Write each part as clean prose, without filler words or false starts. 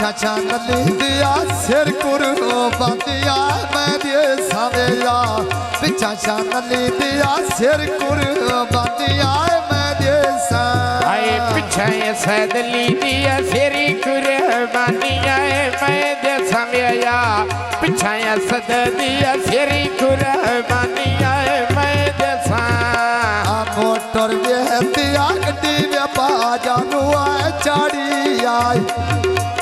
चाचा नली दिया सिर कुर्बानिया मैं दे सावेया चाचा नली दिया सिर कुर्बानिया मैं दे सा आए पिछा सदली दिया सिर कुर्बानिया मैं दे सावेया पिछा सद दिया सिर कुर्बानिया मैं दे सा मोटर दिया गड्डी में बाजानू आए चाड़ी आई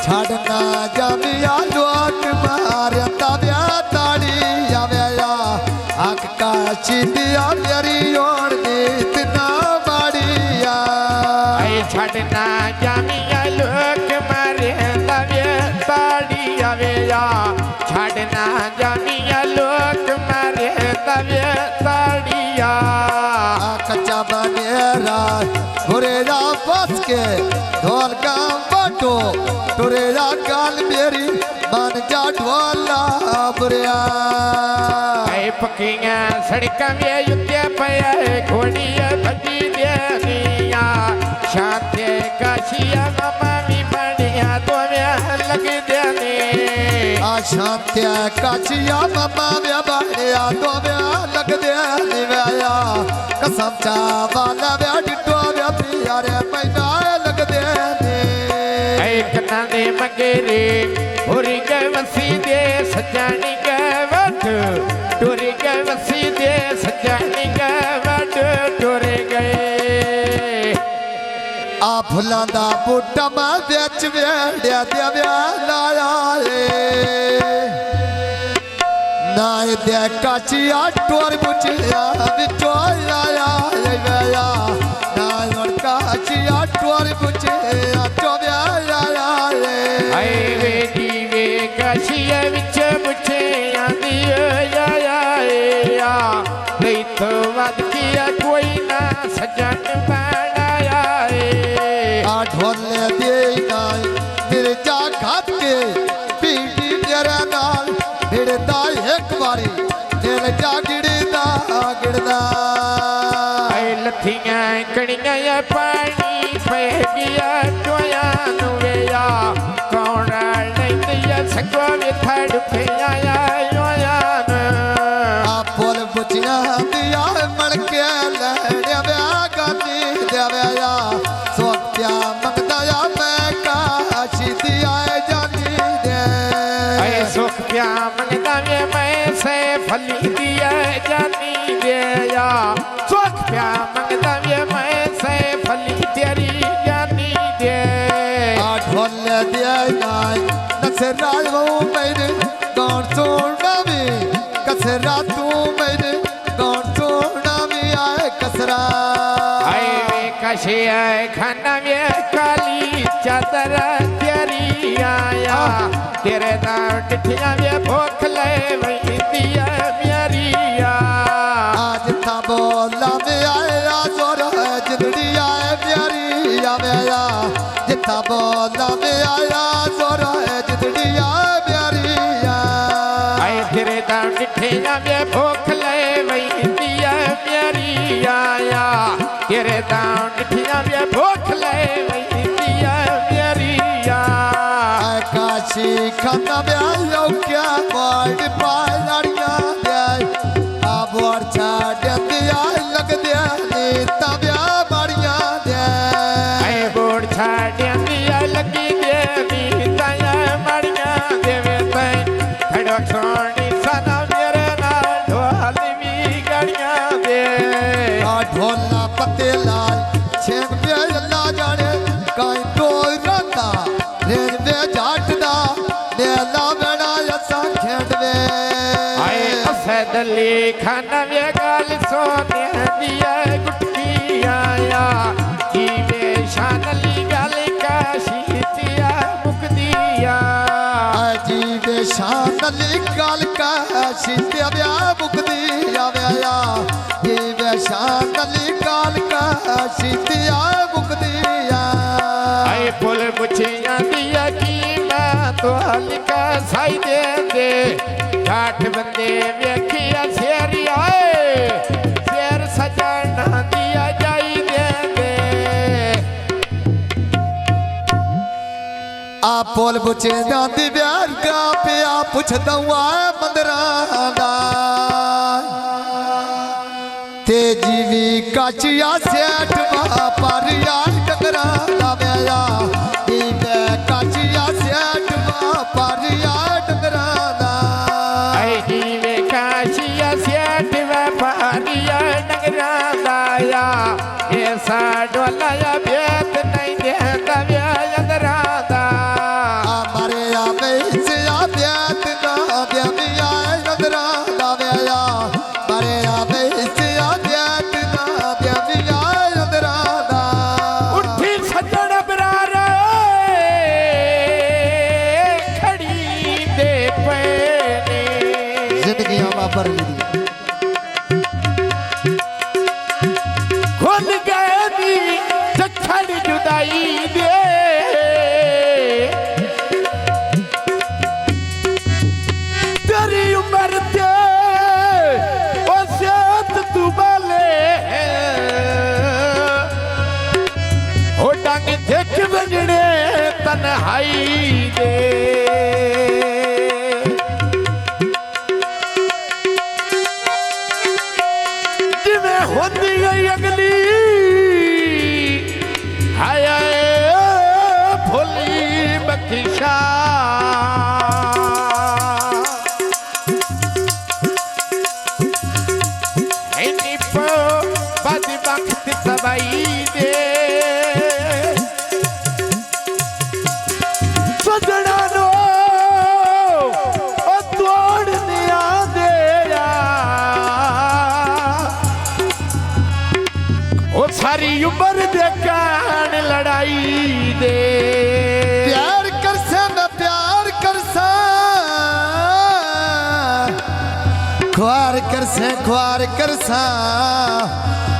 छड़ना जमिया लोक मारता ब्या ताड़ी आवेया आक का चिदिया मेरी ओर इतना बढ़िया आई छड़ना जमिया लोक मारता ब्या ताड़ी आवेया छड़ना जमिया लोक मारता ब्या ताड़िया कच्चा बनेरा घुरेरा बस के ढोल का बाटो टुरेरा गाल मेरी बन जा ढोला बुरिया पक्कियां सड़कों में युद्ध पया घोड़िया भजी दिया शांति काशिया मामा भी बढ़िया तो में लग देने शांति काशिया मामा में बढ़िया तो में लग देने वाया कसम चावला में डिटो में प्यारे मैना लग देने एक नाने मगेरे होरी के वसी दे सजानी के वट टोरे के वसी दे सजानी के वट टोरे गए आ फुलां दा बूटा मैं बेच वेड़िया देव्या लाया नाय दे काचिया टोर बुचिया बिचो लाया गया नाय और काचिया टोर बुचिया चोव्या लाया आई वे दीवे काशिया विच बुचे आंदियो या नहीं तो वद किया कोई ना सजन बनाया आ ढोले दे नाय मिर्जा घाट के पीटी मेरा नाल भिड़दा एक बारी दिल जा गिड़दा गिड़दा आई लथियां कणियां पानी पे गया टोया नुवेया कौन लैंदिया सगो में थड़ पिया योया आ बोल बुचिया दिया मण के लड़या व्या गाती देवया सोत्या मंगदाया मैं काशी दिया जानी दे अरे सुख प्या मंगदा मैं से फली दिया जानी दिया सुख प्या मंगदा मैं से फली तेरी जानी दे आ ढोल दिया नाय नसरा वो मेरे कौन सोना में कसरा तू मेरे कौन सोना में आए कसरा आए वे कशे आए खाना में काली चादर तेरी आया तेरे दाव टिठिया में भूख ले वही दिया मेरी आज था बोला में आया जोर है जिंदड़ी आए प्यारी आवेया जिथा बोला में आया जोर है जिंदड़ी आए प्यारी आए तेरे दाव टिठिया में भूख ले वही दिया मेरी आया तेरे दाव टिठिया में भूख ले वही दिया मेरी काशी खाना ब्यायो क्या मार पाए लड़िया ब्याय अब और छाड़ दिया लग दिया नीता ब्या मारिया दे आए बोर छाड़ दिया लगी दे नीता मारिया देवे तै खड़ो छोड़ी सना मेरे नाल ढोल भी गड़िया दे आ ढोला पत्ते लाल छेक पे ला जाने काई तो रंदा रेन पे जाटदा नेला बड़ा असा खेडवे आए असदली खाना वे गाल सोने दिया गुटकी आया जीवे शानली गाल का शीतिया मुकदिया जीवे शानली गाल का शीतिया ब्या मुकदिया व्या जीवे शानली गाल का शीतिया मुकदिया आए पुल बुझिया दिया की मैं तो हल्का साई दे घाट बंदे वेखिया शेरी आए शेर सजाना दिया जाई दे आप पोल बुचे जाती प्यार का पिया पुछदा आए मंदरां दा ते जीवी काचिया सेठ पर यार डंगरां दा व्याया जीवे काचिया सेठ पर यार डंगरां दा ऐ जीवे काशिया सेठ व्यापारिया डंगरां दा या ऐसा डोलाया बेत नहीं देंदा व्यायंदरां दा मारे आ बेसिया ब्यात ना ब्यामिया नदरां दा व्याया मारे आ बेसिया ब्यात ना ब्यामिया नदरां दा उठी सजण बरार खड़ी दे पैने जिंदगियां वापर ली खुल गए दी जखड़ जुदाई दे तेरी उम्र ते ओ सेत तू बाले ओ डंग देख बजड़े तन्हाई दे जिवें होंदी गई अगली हाय भोली बख्शा इन्हीं पो बद वक्त तबाई दे सजना नो ओ तोड़ने आ दे ओ सारी उम्र दे कान लड़ाई दे प्यार कर से मैं प्यार कर सा ख्वार कर सा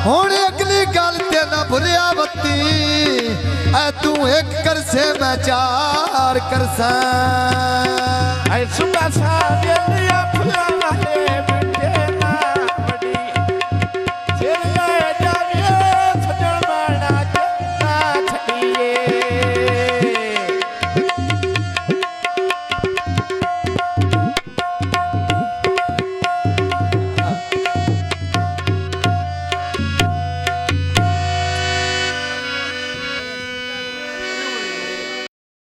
हुण अगली गल ते ना भुलिया बत्ती ऐ तू एक कर से मैं चार कर सा ऐ सुबह सा